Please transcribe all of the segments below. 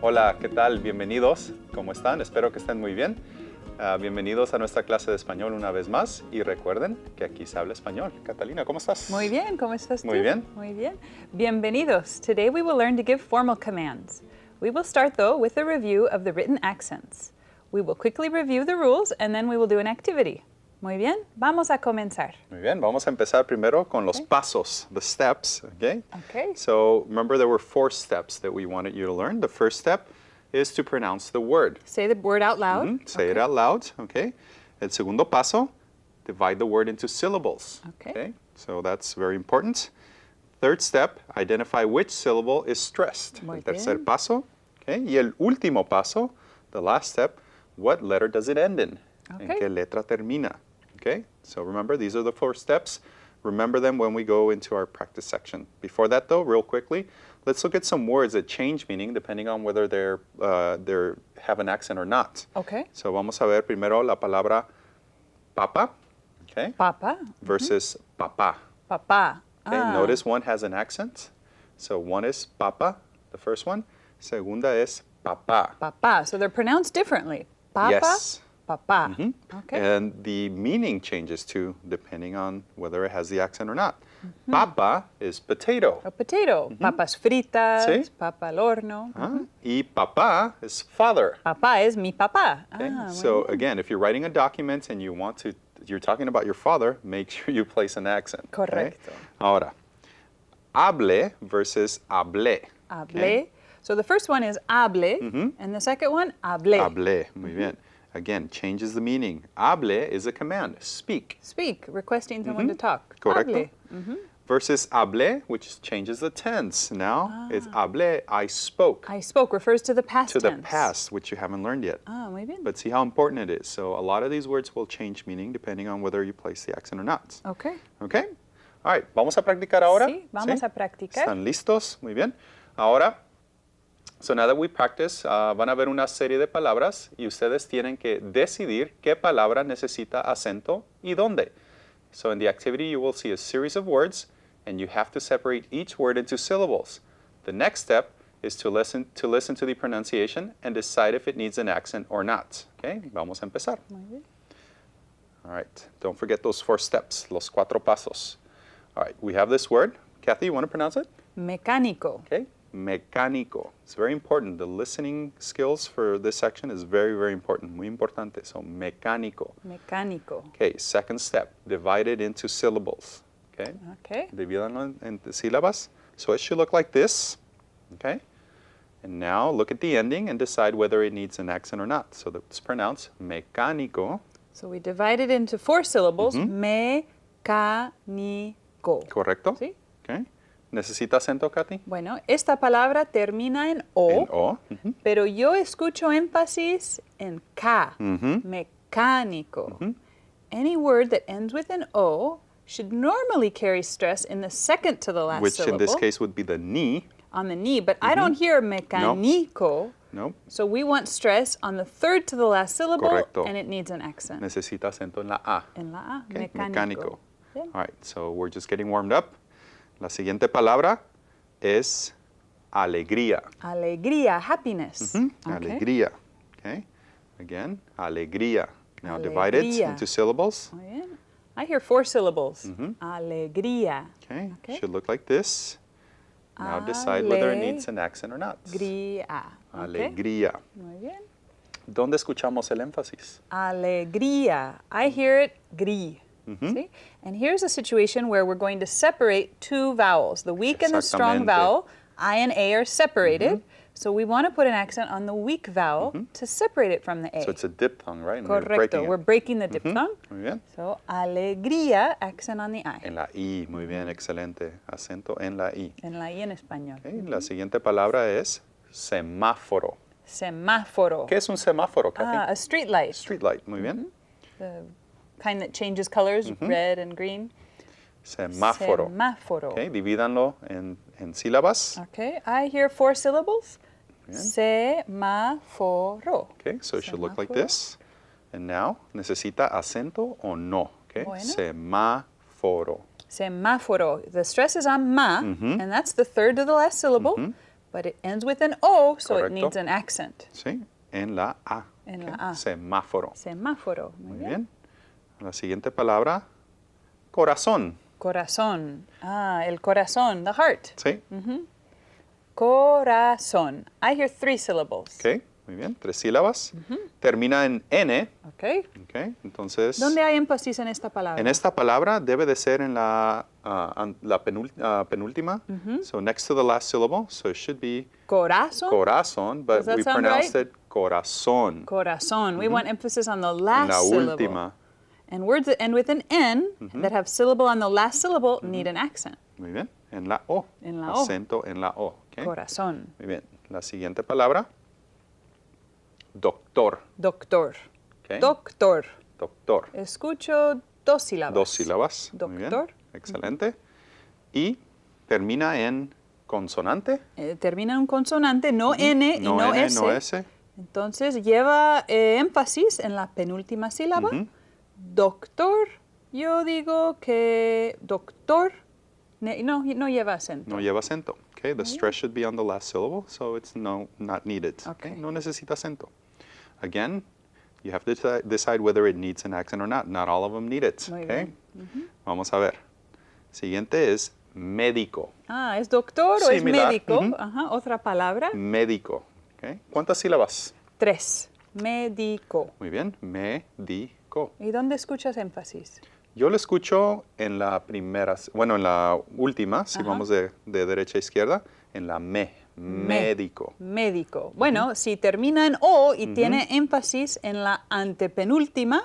Hola, ¿qué tal? Bienvenidos. ¿Cómo están? Espero que estén muy bien. Bienvenidos a nuestra clase de español una vez más y recuerden que aquí se habla español. Catalina, ¿cómo estás? Muy bien, ¿cómo estás tú? Muy bien. Muy bien. Bienvenidos. Today we will learn to give formal commands. We will start though with a review of the written accents. We will quickly review the rules and then we will do an activity. Muy bien, vamos a comenzar. Muy bien, vamos a empezar primero con los pasos, the steps, okay? Okay. So remember there were 4 steps that we wanted you to learn. The first step is to pronounce the word. Say the word out loud. Say it out loud, okay? El segundo paso, divide the word into syllables. Okay. So that's very important. Third step, identify which syllable is stressed. Muy El tercer bien. paso, okay? Y el último paso, the last step, what letter does it end in? ¿En Okay. qué letra termina? Okay? So remember, these are the 4 steps. Remember them when we go into our practice section. Before that, though, real quickly, let's look at some words that change meaning depending on whether they have an accent or not. Okay. So vamos a ver primero la palabra papa, okay, Papa. versus papá. Papa. Okay, notice one has an accent. So one is papa, the first one. Segunda es papá. Papa. So they're pronounced differently. Papa. Yes. Papa. Mhm. Okay. And the meaning changes too, depending on whether it has the accent or not. Papa is potato. A potato. Papas fritas. Sí. Papa al horno. Y papá is father. Papá es mi papá. Okay? Muy So bien. again, if you're writing a document and you're talking about your father, make sure you place an accent. okay? Correcto. Ahora, hable versus hablé. Hable. So the first one is hable, and the second one, hablé. Hablé, muy bien. Again, changes the meaning. Hable is a command, speak. Speak, requesting someone to talk. Correcto. Hable. Versus hablé, which changes the tense. Now, it's hablé, I spoke. I spoke refers to the past To the tense. past, which you haven't learned yet. Muy bien. But see how important it is. So a lot of these words will change meaning depending on whether you place the accent or not. Okay. Okay? All right, vamos a practicar ahora. Sí, vamos a practicar. ¿Están listos? Muy bien. Ahora, so now that we practice, van a ver una serie de palabras y ustedes tienen que decidir qué palabra necesita acento y dónde. So in the activity, you will see a series of words and you have to separate each word into syllables. The next step is to listen to the pronunciation and decide if it needs an accent or not. Okay? Vamos a empezar. Muy bien. All right, don't forget those 4 steps, los 4 pasos. All right, we have this word. Kathy, you want to pronounce it? Mecánico. Okay, mecánico. It's very important. The listening skills for this section is very, very important. Muy importante. So, mecánico. Mecánico. Okay, second step, divide it into syllables. Okay, Okay. divídanlo en sílabas. So, it should look like this. Okay, and now look at the ending and decide whether it needs an accent or not. So, it's pronounced mecánico. So we divide it into 4 syllables. Mecánico. Correcto? ¿Sí? Okay. ¿Necesita acento, Katy? Bueno, esta palabra termina en O, En O. pero yo escucho énfasis en K. Mecánico. Any word that ends with an O should normally carry stress in the second to the last Which syllable. in this case would be the ni. On the knee, but I don't hear mecánico. Nope. So we want stress on the third to the last syllable, Correcto. and it needs an accent. Necesita acento en la A. En la A, Okay, mecánico. Bien. All right, so we're just getting warmed up. La siguiente palabra es alegría. Alegría, happiness. Okay. Alegría. Okay. Again, alegría. Now divide it Alegría. into syllables. Muy bien. I hear 4 syllables. Alegría. Okay. Okay. Should look like this. Now decide whether it needs an accent or not. Gría. Okay. Alegría. Muy bien. ¿Dónde escuchamos el énfasis? Alegría. I hear it grí. See? And here's a situation where we're going to separate 2 vowels. The weak and the strong Exactamente. vowel, I and A, are separated. So we want to put an accent on the weak vowel to separate it from the A. So it's a diphthong, right? And we're breaking Correcto. it. We're breaking the diphthong. Muy bien. So, alegría, accent on the I. En la I, muy bien, excelente. Acento en la I. En la I en español. Okay, la siguiente palabra es semáforo. Semáforo. ¿Qué es un semáforo, Kathy? A street light. Street light, muy bien. The kind that changes colors, red and green. Semáforo. Semáforo. Okay, divídanlo en sílabas. Okay, I hear 4 syllables. Semáforo. Okay, so it should look like Semáforo. this. And now, ¿necesita acento o no? Okay, Bueno. semáforo. Semáforo. The stress is on ma, and that's the third to the last syllable. But it ends with an O, so Correcto. it needs an accent. Sí, en la A. En ¿ok? la A. Semáforo. Semáforo. Muy Muy bien. bien. La siguiente palabra, corazón. Corazón. Ah, el corazón, the heart. Sí. Corazón. I hear 3 syllables. Ok, muy bien. 3 sílabas. Termina en N. Okay. Ok, entonces. ¿Dónde hay énfasis en esta palabra? En esta palabra debe de ser en la penúltima. So next to the last syllable. So it should be Corazón. corazón, but Does that we sound pronounced right? it corazón. Corazón. We want emphasis on the En last la syllable. última. And words that end with an N that have syllable on the last syllable need an accent. Muy bien. En la O. En la O. Acento en la O. ok. Corazón. Muy bien. La siguiente palabra, doctor. Doctor. ok. Doctor. Doctor. Escucho 2 sílabas. 2 sílabas. Muy bien. Doctor. Excelente. Y termina en consonante. Termina en un consonante, no N y no N, S. no S. Entonces lleva énfasis en la penúltima sílaba. Doctor. Yo digo que doctor no lleva acento. No lleva acento. Okay, the stress should be on the last syllable, so it's not needed. Okay. No necesita acento. Again, you have to decide whether it needs an accent or not. Not all of them need it. Muy Okay? bien. Vamos a ver. Siguiente es médico. Ah, ¿es doctor o es Similar. médico? Ajá, otra palabra. Médico. Okay. ¿Cuántas sílabas? 3. Médico. Muy bien. Médico. ¿Y dónde escuchas énfasis? Yo lo escucho en la primera, bueno, en la última, si vamos de derecha a izquierda, en la médico. Médico. Bueno, si termina en O y tiene énfasis en la antepenúltima,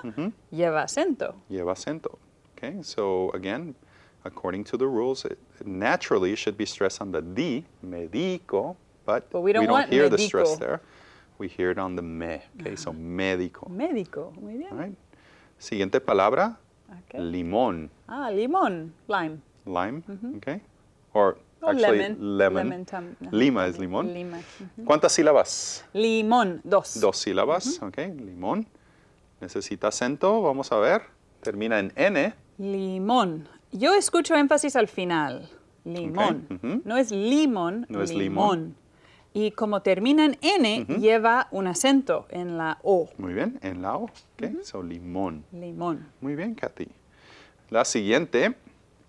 lleva acento. Lleva acento. Okay, so again, according to the rules, it naturally should be stressed on the D, médico, but we don't want hear the médico. stress there. We hear it on the me. Okay, so médico. Médico. Muy bien. All right. Siguiente palabra, Okay. limón. Ah, limón. Lime. Lime, okay? Or O actually, lemon. Lima es limón. Lima. ¿Cuántas sílabas? Limón. 2. 2 sílabas, okay, limón. Necesita acento, vamos a ver. Termina en N. Limón. Yo escucho énfasis al final. Limón. Okay, No es limón, No es limón. Y como termina en N, lleva un acento en la O. Muy bien, en la O. Okay, so limón. Limón. Muy bien, Katy. La siguiente,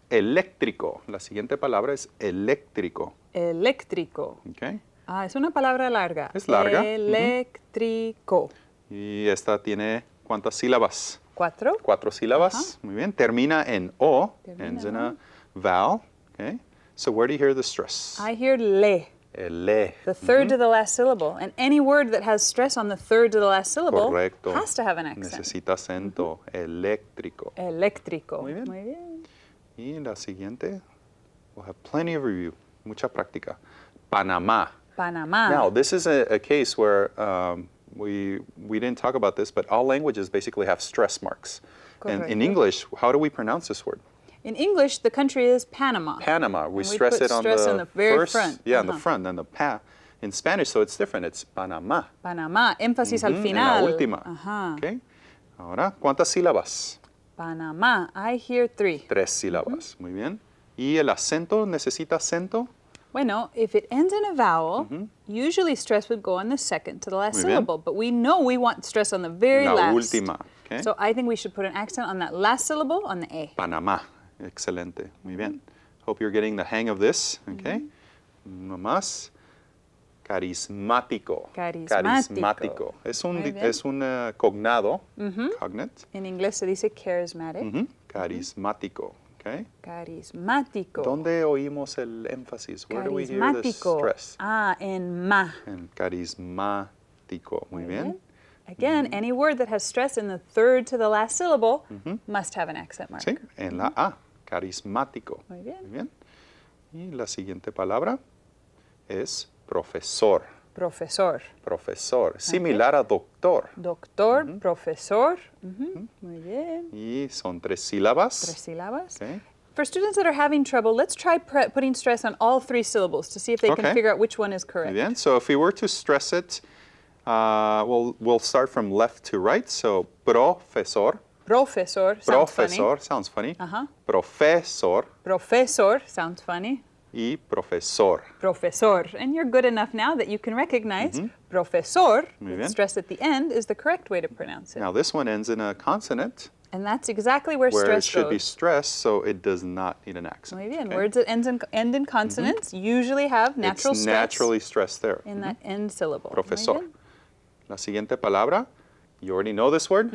eléctrico. La siguiente palabra es eléctrico. Eléctrico. Okay. Ah, es una palabra larga. Es larga. Eléctrico. Y esta tiene ¿cuántas sílabas? 4. 4 sílabas. Muy bien. Termina en O. Termina Ends en in O. a vowel. Okay. So where do you hear the stress? I hear le. Ele. The third to the last syllable. And any word that has stress on the third to the last syllable Correcto. has to have an accent. Necesita acento. Eléctrico. Eléctrico. Muy bien. Muy bien. Y la siguiente, we'll have plenty of review. Mucha práctica. Panamá. Panamá. Now, this is a case where we didn't talk about this, but all languages basically have stress marks. And in Correcto. English, how do we pronounce this word? In English, the country is Panama. Panama. We And we stress put it on stress the on the very first, front. yeah, on the front, and the pa. In Spanish, so it's different. It's Panamá. Panamá. Énfasis al En final. la última. Ajá. Okay. Ahora, ¿cuántas sílabas? Panamá. I hear 3. 3 sílabas. Muy bien. ¿Y el acento necesita acento? Bueno, if it ends in a vowel, usually stress would go on the second to the last Muy bien. syllable. But we know we want stress on the very La last. última. Okay. So I think we should put an accent on that last syllable on the A. Panamá. Excelente. Muy bien. Hope you're getting the hang of this. Okay. Uno más. Carismático. Carismático. Es Muy bien. un cognado. Cognate. En inglés se dice charismatic. Carismático. Okay. Carismático. ¿Dónde oímos el énfasis? Where do we hear the Carismático. stress? Ah, en ma. En carismático. Muy bien. Again, any word that has stress in the third to the last syllable must have an accent mark. Sí, en la A. Carismático. Muy bien. Muy bien. Y la siguiente palabra es profesor. Profesor. Profesor. Similar a doctor. Doctor, profesor. Muy bien. Y son 3 sílabas. 3 sílabas. Okay. For students that are having trouble, let's try putting stress on all 3 syllables to see if they can Okay. figure out which one is Muy correct. bien. So if we were to stress it, we'll start from left to right. So profesor. Profesor sounds funny. Profesor sounds funny. Uh-huh. Profesor. Profesor sounds funny. y profesor. Profesor. And you're good enough now that you can recognize profesor, Muy with bien. stress at the end, is the correct way to pronounce it. Now this one ends in a consonant And that's exactly where where it stress should be goes. stressed, so it does not need an accent. Muy bien. okay? Words that end in consonants usually have natural It's stress naturally stressed there. in that end syllable. Muy Profesor. bien. La siguiente palabra, you already know this word,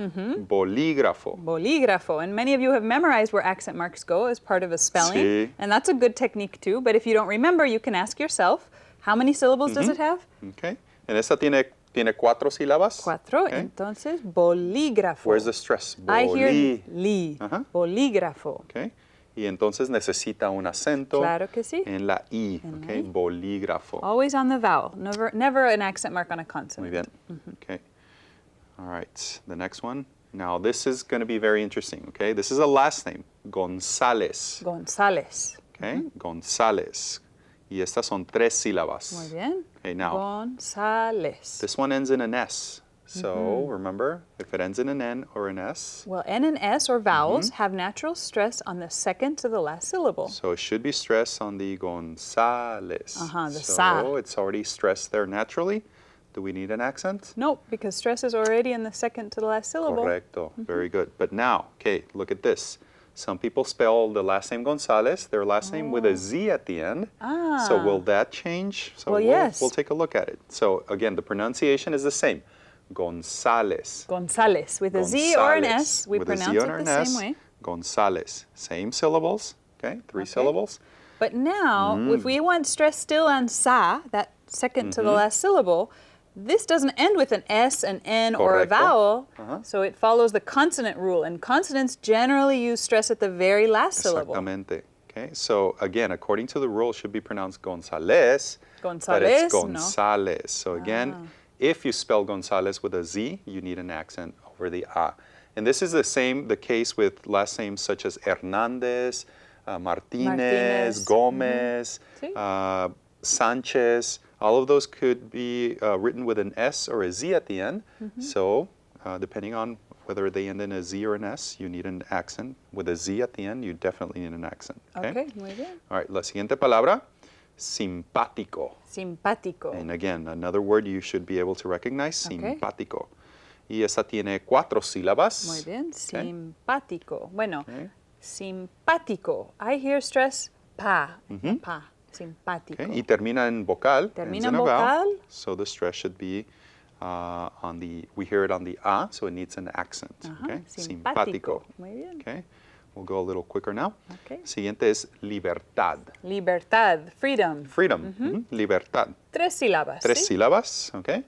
bolígrafo. Bolígrafo. And many of you have memorized where accent marks go as part of a spelling. Sí. And that's a good technique too. But if you don't remember, you can ask yourself, how many syllables does it have? Okay. And esta tiene 4 sílabas. Cuatro. Okay. Entonces, bolígrafo. Where's the stress? I hear Bolí. li. Ajá. Bolígrafo. Okay. Y entonces necesita un acento Claro que sí. en la I. Okay. Bolígrafo. Always on the vowel. Never an accent mark on a Muy consonant. bien. Okay. All right. The next one. Now this is going to be very interesting. Okay. This is a last name. González. González. Okay. González. Y estas son 3 sílabas. Muy bien. Okay. Now González. this one ends in an S. So remember, if it ends in an N or an S, Well, N and S or vowels have natural stress on the second to the last syllable. so it should be stressed on the González. The so sa. it's already stressed there naturally. Do we need an accent? Nope, because stress is already in the second to the last syllable. Correcto. Very good. But now, okay, look at this. Some people spell the last name González, their last name with a Z at the end. So will that change? So Well, yes. we'll take a look at it. So again, the pronunciation is the same. González. González. With a Z or an González. S, we With a Z pronounce or it an the S, same way. González. Same syllables, okay? 3 syllables. But now, if we want stress still on sa, that second to the last syllable, this doesn't end with an S, an N, or a Correcto. vowel, so it follows the consonant rule. And consonants generally use stress at the very last syllable. Exactamente. Okay, so again, according to the rule, it should be pronounced González, but González, it's no. González. So again, if you spell González with a Z, you need an accent over the A. And this is the case with last names such as Hernández, Martínez, Martínez. Gómez, Sí. Sanchez. All of those could be written with an S or a Z at the end. So depending on whether they end in a Z or an S, you need an accent. With a Z at the end, you definitely need an accent. Okay, muy bien. All right, la siguiente palabra, simpático. Simpático. And again, another word you should be able to recognize, Okay. simpático. Y esta tiene 4 sílabas. Muy bien. Okay. Simpático. Bueno, Okay. simpático. I hear stress pa. Pa. Simpático. Okay. Y termina en vocal. Termina ends en in a vowel. vocal. So the stress should be we hear it on the A, so it needs an accent. Okay. Simpático. Muy bien. Okay. We'll go a little quicker now. Okay. Siguiente es libertad. Libertad. Freedom. Freedom. Libertad. 3 sílabas. 3 ¿sí? sílabas, okay?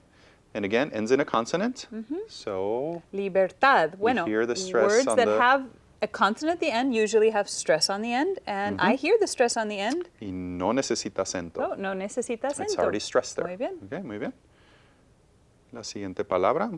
And again, ends in a consonant. So Libertad. Bueno, hear the stress words on that the- have a consonant at the end usually have stress on the end, and I hear the stress on the end. y no necesita acento. Oh, no necesita acento. It's already stressed there. Muy bien. Okay, muy bien. La siguiente palabra,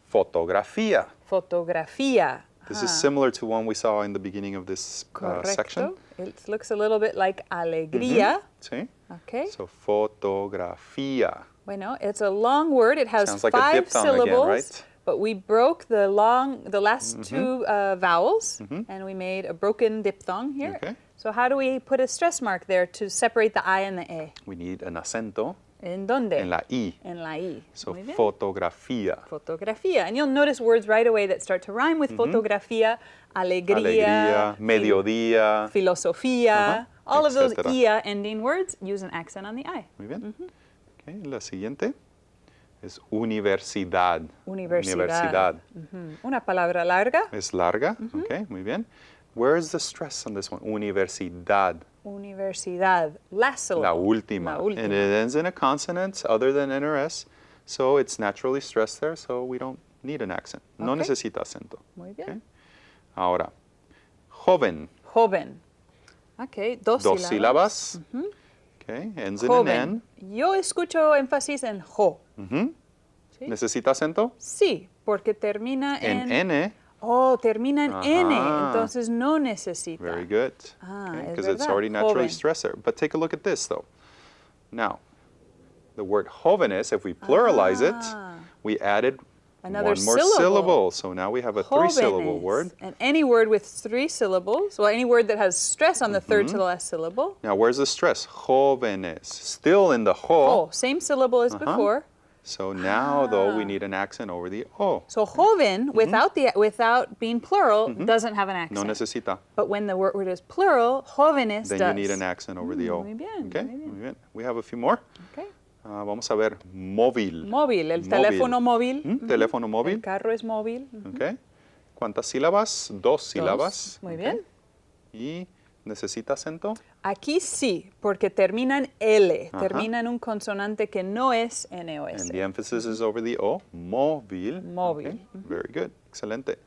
fotografía. Fotografía. This is similar to one we saw in the beginning of this section. Correcto. It looks a little bit like alegría. Sí. Okay. So fotografía. Bueno, it's a long word. It has Sounds like a 5 diphthong again, syllables. right? But we broke the last 2 vowels, and we made a broken diphthong here. Okay. So how do we put a stress mark there to separate the I and the E? We need an acento ¿En dónde? en la I. En la I. So Muy bien. fotografía. Fotografía. And you'll notice words right away that start to rhyme with fotografía, Alegría, alegría, mediodía. filosofía. All of those etcétera. ia ending words use an accent on the I. Muy bien. Okay, la siguiente es universidad. Universidad. Una palabra larga. Es larga. Okay, muy bien. Where is the stress on this one? Universidad. Universidad. Last syllable. La última. La última. And it ends in a consonant other than N or S. So it's naturally stressed there, so we don't need an accent. No Okay. necesita acento. Muy bien. Okay. Ahora, joven. Joven. Okay, dos sílabas. Okay, ends in an Joven. N. Yo escucho énfasis en jo. ¿Sí? ¿Necesita acento? Sí, porque termina En N. Oh, termina en N, Ajá. entonces no necesita. Very good. Es Because it's verdad, already naturally joven. stressed there. But take a look at this, though. Now, the word jóvenes, if we pluralize it, we added Another one more syllable. syllable. So now we have a three-syllable Jóvenes. word. And any word with 3 syllables, well, any word that has stress on the third to the last syllable. Now, where's the stress? Jóvenes. Still in the Oh, jo. same syllable as before. So now, though, we need an accent over the o. So joven, without being plural, doesn't have an No accent. necesita. But when the word is plural, jóvenes Then does. you need an accent over the o. Muy bien, Okay, muy bien. muy bien. We have a few more. Okay. Vamos a ver móvil. Móvil, el teléfono móvil. Teléfono móvil. El carro es móvil. Okay. ¿Cuántas sílabas? 2 sílabas. Muy Okay. bien. ¿Y necesita acento? Aquí sí, porque termina en L, termina en un consonante que no es N o And S. the emphasis is over the o. Móvil. Móvil. Okay. Very good. Excelente.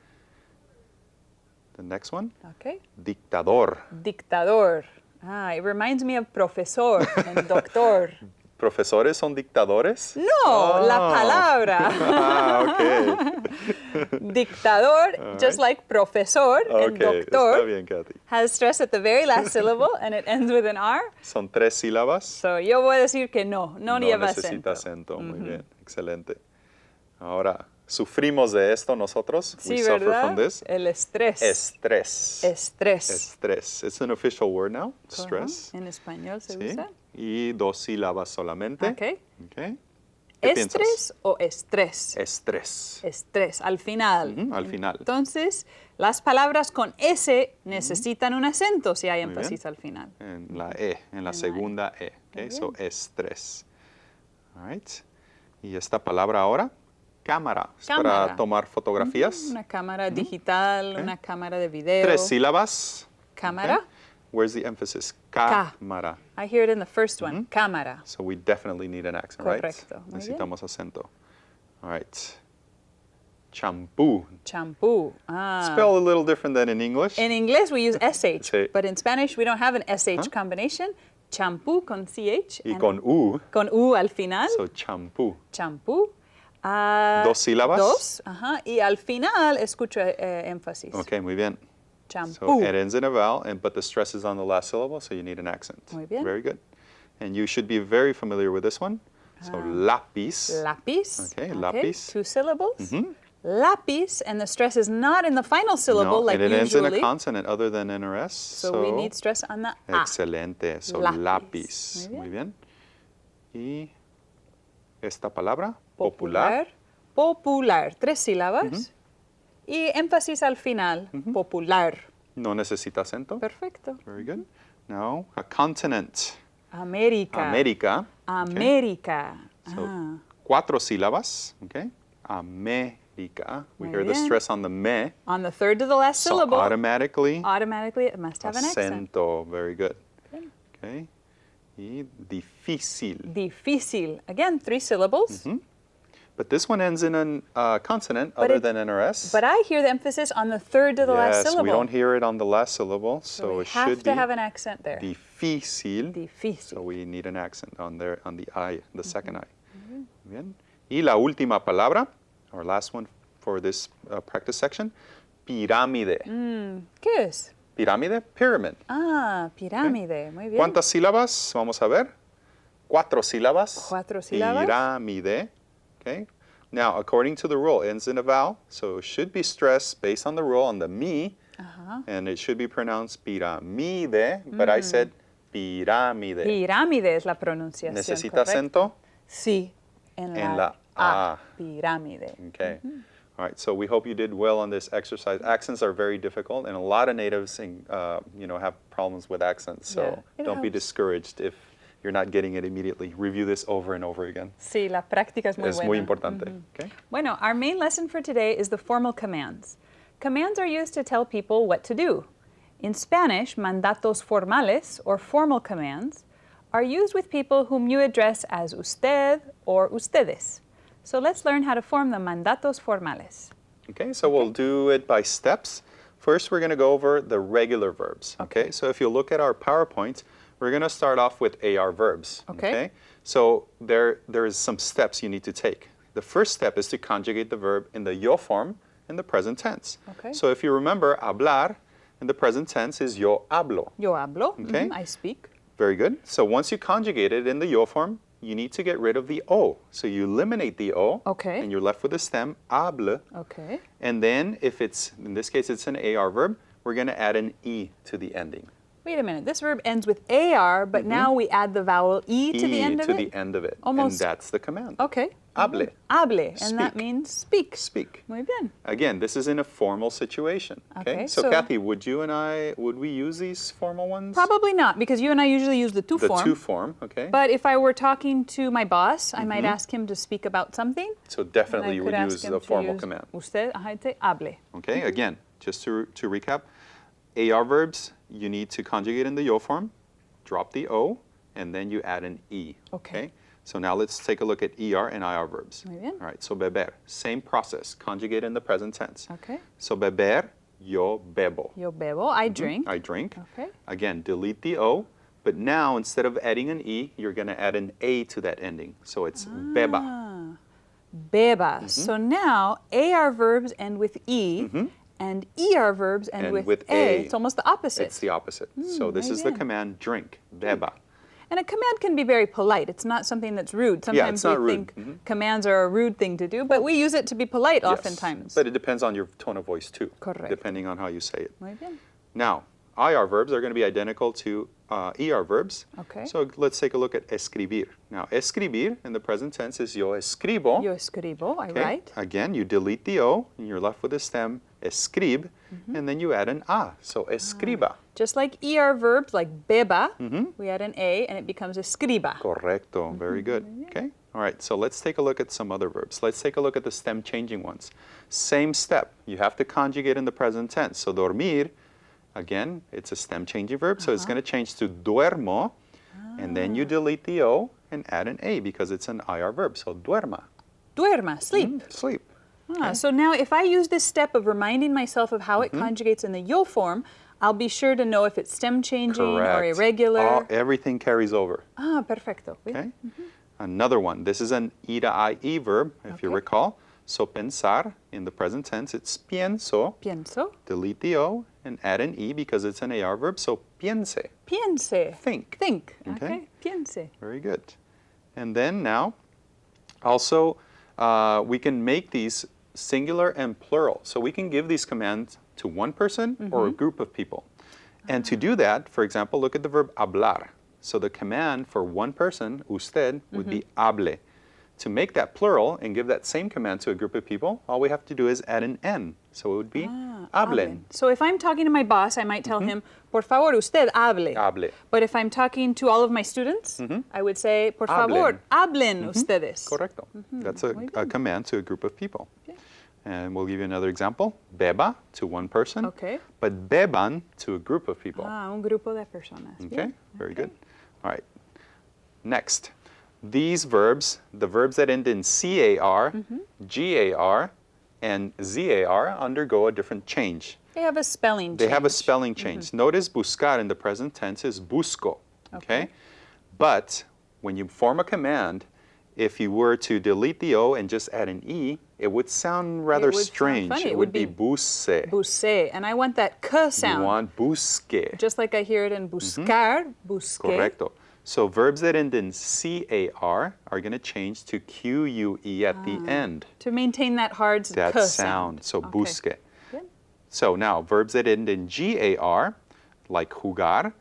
The next one. Okay. Dictador. Dictador. It reminds me of profesor and doctor. ¿Profesores son dictadores? No, la palabra. Okay. Dictador, just like profesor and Okay, está doctor, bien, Kathy. has stress at the very last syllable and it ends with an R. Son 3 sílabas. So yo voy a decir que no lleva necesita acento. acento. Muy bien, excelente. Ahora, ¿sufrimos de esto nosotros? Sí, We suffer ¿verdad? from this. El estrés. Estrés. Estrés. Estrés. It's an official word now. Stress. En español se Sí. usa. Y 2 sílabas solamente. Okay. Okay. ¿Qué ¿Estrés piensas? o estrés? Estrés. Estrés, al final. Al final. Entonces, las palabras con S necesitan un acento si hay Muy bien. énfasis al final. En la E, en la segunda E. Okay, so estrés. All right. Y esta palabra ahora, cámara. Es para Cámara. tomar fotografías. Una cámara digital, una cámara de video. 3 sílabas. Cámara. Okay. Where's the emphasis? Cámara. I hear it in the first one. Cámara. So we definitely need an accent, Correcto. right? Muy Necesitamos acento. All right. Champú. Champú. Spelled a little different than in English. In English we use SH, Sí. but in Spanish we don't have an SH combination. Champú con CH. Y and con U. con U al final. So champú. Champú. 2 sílabas. 2. Ajá. Y al final escucho énfasis. Okay, muy bien. Champú. So it ends in a vowel, but the stress is on the last syllable, so you need an accent. Muy bien. Very good. And you should be very familiar with this one. So lápiz. Lápiz. Okay, lápiz. 2 syllables. Lápiz, and the stress is not in the final syllable like and it ends in usually. a consonant other than NRS. So we need stress on the A. Excelente. So Lápiz. lápiz. Muy bien. Y esta palabra, popular. Popular. 3 sílabas. Y énfasis al final. Popular. No necesita acento. Perfecto. Very good. Now, a continent. América. América. América. So, 4 sílabas. Okay. América. We Muy hear the bien. stress on the me. On the third to the last So syllable, automatically, automatically it must have an accent. acento. Very good. Good. Okay. Y difícil. Difícil. Again, 3 syllables. But this one ends in a consonant other it- than NRS. But I hear the emphasis on the third to the last Yes, syllable. we don't hear it on the last syllable, so we it have should to be have an accent there. difícil. Difícil. So we need an accent on there, on the I, the second I. Bien. Y la última palabra, our last one for this practice section, pirámide. ¿Qué es? Pirámide, pyramid. Pirámide. Muy bien. ¿Cuántas sílabas? Vamos a ver. 4 sílabas. 4 sílabas. Pirámide. Okay. Now, according to the rule, it ends in a vowel, so it should be stressed based on the rule on the mi, and it should be pronounced pirámide, but I said pirámide. Pirámide es la pronunciación. ¿Necesita correcta. acento? Sí. En la A. Pirámide. Okay. All right, so we hope you did well on this exercise. Accents are very difficult, and a lot of natives have problems with accents, so Yeah, it don't be helps. discouraged if you're not getting it immediately. Review this over and over again. Sí, la práctica es muy Es buena. muy importante. Okay? Bueno, our main lesson for today is the formal commands. Commands are used to tell people what to do. In Spanish, mandatos formales, or formal commands, are used with people whom you address as usted or ustedes. So let's learn how to form the mandatos formales. Okay, so we'll do it by steps. First, we're going to go over the regular verbs. Okay, so if you look at our PowerPoint, we're going to start off with AR verbs. Okay. So there's some steps you need to take. The first step is to conjugate the verb in the yo form in the present tense. Okay. So if you remember, hablar in the present tense is yo hablo. Yo hablo. Okay. I speak. Very good. So once you conjugate it in the yo form, you need to get rid of the O. So you eliminate the O. Okay. And you're left with the stem, hable. Okay. And then if it's, in this case, it's an AR verb, we're going to add an E to the ending. Wait a minute. This verb ends with AR, but now we add the vowel E to the end of it? to the end of it. Almost. And that's the command. Okay. Hable. Hable. And Speak. that means speak. Speak. Muy bien. Again, this is in a formal situation. Okay, So so- Kathy, would we use these formal ones? Probably not, because you and I usually use the to The form. to form, okay. But if I were talking to my boss, I might ask him to speak about something. So and I definitely you could would ask use him the to formal use command. Usted, I'd say hable. Okay, again, just to recap, AR verbs, you need to conjugate in the yo form, drop the O, and then you add an E. Okay. So now let's take a look at ER and IR verbs. Muy bien. All right, so beber, same process, conjugate in the present tense. Okay. So beber, yo bebo. Yo bebo, I drink. I drink. Okay. Again, delete the O, but now instead of adding an E, you're going to add an A to that ending. So it's beba. Ah, beba. So now AR verbs end with E, and ER verbs end And with with A. A. It's almost the opposite. It's the opposite. So this muy is the bien. command drink, beba. And a command can be very polite. It's not something that's rude. Sometimes it's not we rude. think commands are a rude thing to do, but we use it to be polite Yes. oftentimes. But it depends on your tone of voice too. Correct. Depending on how you say it. Muy bien. Now, IR verbs are going to be identical to ER verbs. Okay. So let's take a look at escribir. Now, escribir in the present tense is yo escribo. Yo escribo, I Okay? write. Again, you delete the O, and you're left with the stem escrib, and then you add an A. So escriba. Just like ER verbs, like beba, we add an A and it becomes escriba. Correcto. Very good. Okay. All right. So let's take a look at some other verbs. Let's take a look at the stem changing ones. Same step. You have to conjugate in the present tense. So dormir, again, it's a stem changing verb. So it's going to change to duermo, and then you delete the O and add an A because it's an IR verb. So duerma. Duerma, sleep. Sleep. So now if I use this step of reminding myself of how it conjugates in the yo form, I'll be sure to know if it's stem changing or Correct. irregular. Everything carries over. Ah, perfecto. Okay. Another one. This is an ida-ie verb, if you Okay. recall. So pensar, in the present tense, it's pienso. Pienso. Delete the O and add an E because it's an AR verb. So piense. Piense. Think. Think. Okay. Okay. Piense. Very good. And then now, also, we can make these singular and plural. So we can give these commands to one person or a group of people. And to do that, for example, look at the verb hablar. So the command for one person, usted, would be hable. To make that plural and give that same command to a group of people, all we have to do is add an N. So it would be hablen. So if I'm talking to my boss, I might tell him, por favor, usted hable. Hable. But if I'm talking to all of my students, I would say, por favor, hablen ustedes. Correcto. That's a command to a group of people. And we'll give you another example. Beba to one person, Okay. but beban to a group of people. Ah, un grupo de personas. Okay, Bien. very good. All right. Next, these verbs, the verbs that end in CAR, GAR, and ZAR undergo a different change. They have a spelling change. They have a spelling change. Notice buscar in the present tense is busco. Okay? But when you form a command, if you were to delete the O and just add an E, it would sound rather would sound strange. funny. It would be busse. Busse. And I want that k sound. You want busque. Just like I hear it in buscar, busque. Correcto. So verbs that end in CAR are going to change to QUE at the end. To maintain that hard That k sound. So Okay. busque. Good. So now verbs that end in GAR, like jugar,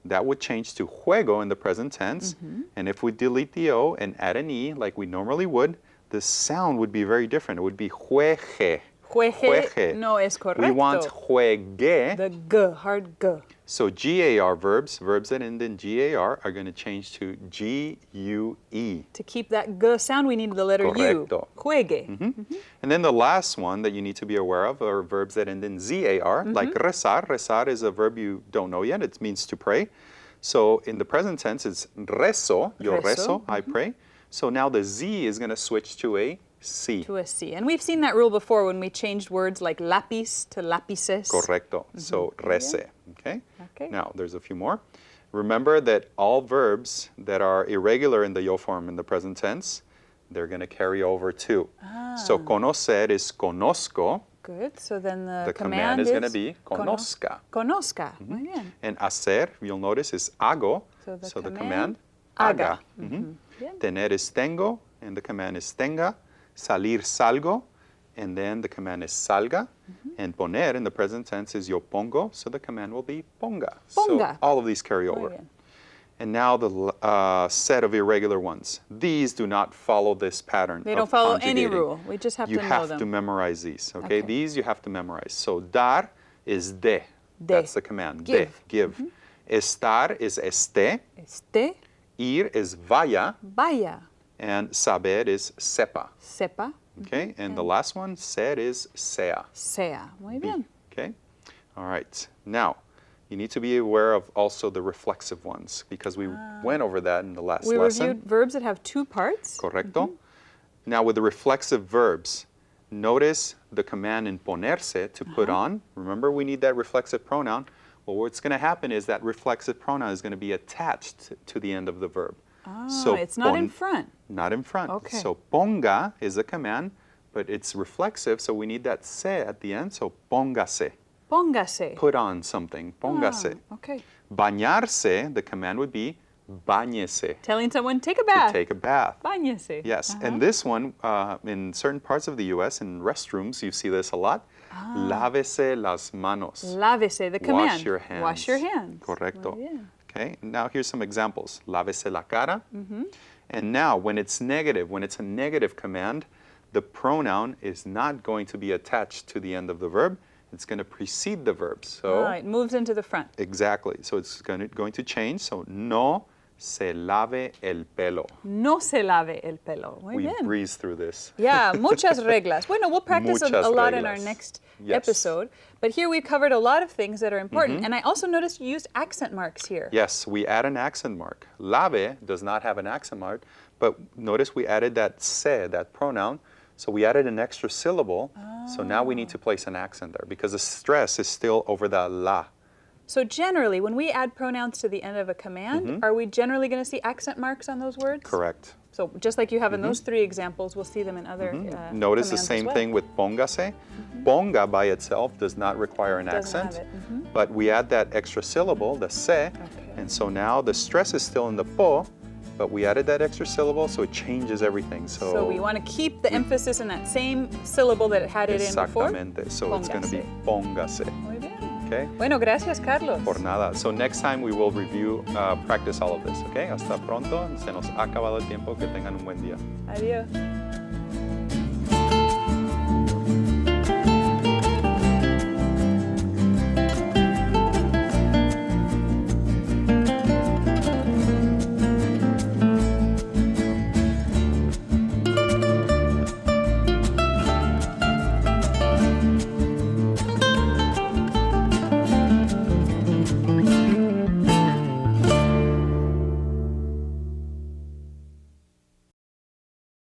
that would change to juego in the present tense. And if we delete the O and add an E like we normally would, the sound would be very different. It would be juegue. Juegue no es correcto. We want juegue. The g, hard g. So GAR verbs, verbs that end in GAR, are going to change to GUE. To keep that g sound, we need the letter Correcto. U. Juegue. And then the last one that you need to be aware of are verbs that end in ZAR, like rezar. Rezar is a verb you don't know yet. It means to pray. So in the present tense, it's rezo, yo rezo, I pray. So now the Z is going to switch to a C. To a C. And we've seen that rule before when we changed words like lapis to lapices. Correcto. So rece. Okay? Okay. Now, there's a few more. Remember that all verbs that are irregular in the yo form in the present tense, they're going to carry over too. So conocer is conozco. Good. So then The command is going to be conozca. Conozca. Muy bien. And hacer, you'll notice, is hago. So the the command, command, haga. haga. Bien. Tener is tengo, and the command is tenga. Salir, salgo, and then the command is salga. And poner in the present tense is yo pongo, so the command will be ponga. Ponga. So all of these carry Muy over. bien. And now the set of irregular ones. These do not follow this pattern. They don't of follow any conjugating. rule. We just have You to know have them. to memorize these, okay? Okay. These you have to memorize. So dar is de. De. That's the command. Give. De, give. Estar is este. Este, Ir is vaya. vaya, And saber is sepa, sepa, okay? And the last one, ser is sea. sea. Muy Be, bien. okay? All right. Now, you need to be aware of also the reflexive ones because we went over that in the last We lesson. reviewed verbs that have two parts. Correcto. Now, with the reflexive verbs, notice the command in ponerse, to put on. Remember, we need that reflexive pronoun. Well, what's going to happen is that reflexive pronoun is going to be attached to the end of the verb. Oh, it's not in front. Not in front. Okay. So ponga is a command, but it's reflexive, so we need that se at the end. So póngase. Póngase. Put on something. Póngase. Ah, okay. Bañarse, the command would be bañese. Telling someone, take a bath. To take a bath. Báñese. Yes, and this one, in certain parts of the U.S., in restrooms, you see this a lot. Lávese las manos. Lávese, the command. Wash your hands. Wash your hands. Correcto. Muy bien. Okay, now here's some examples. Lávese la cara. And now, when it's negative, when it's a negative command, the pronoun is not going to be attached to the end of the verb. It's going to precede the verb. So, All right, moves into the front. exactly. So it's going to change. So, no se lave el pelo. No se lave el pelo. Muy We bien. breeze through this. Yeah, muchas reglas. Bueno, we'll practice a Muchas lot in our reglas. next Yes. episode. But here we've covered a lot of things that are important. And I also noticed you used accent marks here. Yes, we add an accent mark. Lave does not have an accent mark, but notice we added that se, that pronoun. So we added an extra syllable. So now we need to place an accent there because the stress is still over the la. So generally, when we add pronouns to the end of a command, are we generally going to see accent marks on those words? Correct. So just like you have in those three examples, we'll see them in other Notice the commands same as well. thing with póngase. Ponga by itself does not require an Doesn't accent, have it. but we add that extra syllable, the se, and so now the stress is still in the po, but we added that extra syllable, so it changes everything. So we want to keep the emphasis in that same syllable that it had it in before. Exactamente. So it's going to be póngase. Muy bien. Okay? Bueno, gracias, Carlos. Por nada. So next time we will review, practice all of this. Okay? Hasta pronto. Se nos ha acabado el tiempo. Que tengan un buen día. Adiós.